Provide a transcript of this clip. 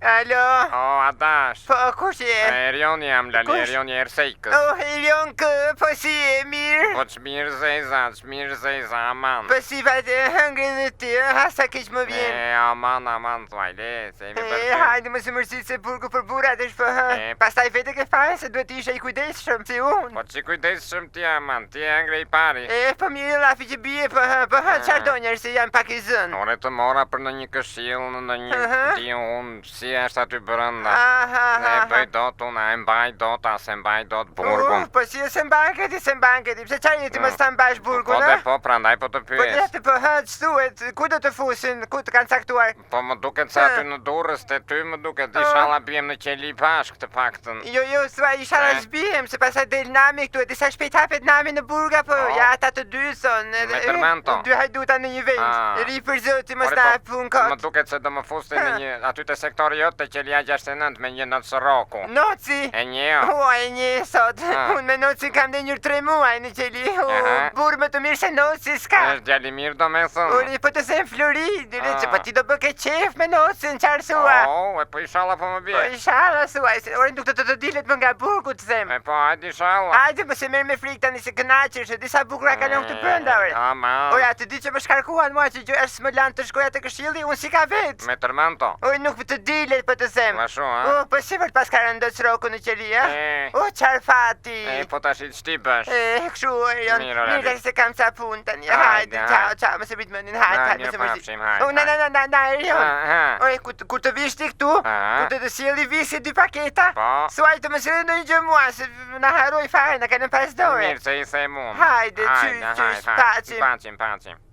Alo? Adash. Po, kush je? Erion jam, Lali, Erion je Ersejkës. Erion kë, po si e mirë? Po çmirë zeza, aman. Po si vajte hëngre dhe ti, sa keq më vjen. Aman, thuaj, le, se jemi për ty. Hajde më së mërësit se burgu për burat është po, pastaj vete ke fare se duhet ishe i kujdesshëm si unë. Po që kujdesshëm ti, aman, ti e hëngre i pari. Po mirë lafi që bie, po qardonjer se jam pak i zënë. Ore të mora për në një këshill, në një ti unë, si është aty brënda. Ne bëj dot unë, e mbaj dot, a se mbaj dot burgun. Po si e se mban këti, pse qarë ti mos ta mbash burgun, Po dhe po, prandaj po të pyes. Po dhe po ç'thuhet, ku do të fusin, ku të kanë caktuar? Po më duket se aty në Durrës te ty më duket inshallah biem në qeli bashk të paktën. Jo, s'ua inshallah s'biem, se pastaj del nami këtu, e disa shpejt hapet nami në burg apo ja ata të dy son. Me tërmento. Dy hajduta në një vend. Ri për zoti mos na pun kot. Më duket se do më fuste në një aty te sektori jot te qelia 69 me një noc roku. Noci? E një. E një sot. Unë me noci kam denjur 3 muaj në qeli. Burë më të mirë se noci s'ka. Është djali mirë do me thënë. Uri, po të se në Florid, që po ti do bë ke qef me nocin, qarë sua. Po inshallah po më bje. Po inshallah sua, ore nuk të dilet më nga burgu të them. Po hajde inshallah. Hajde më se merë me frikë tani se kënaqesh, se disa bukura ka lënë të brenda, ore. Ore, atë di që më shkarkuan mua që gjë është më lanë të shkoja të këshilli, unë si ka vetë. Me tërmento. Ore, nuk të dilet po të them. Ma shumë, po sipër pas ka rëndoq roku në qeli, qarë fati. Po tash i ç'tipesh. Kështu, mirë se kam ca punë tani. Hajde, ciao, më se bit mënin, hajde, më se mërzit. Na, Erion. Ore, kur të vish ti këtu, ku të sjelli visi 2 paketa, suaj të më sjellë në një gjë mua, se na haroj fare, na kanë pas dorë. Mirë, se i them unë. Hajde, qysh, pacim. Pacim.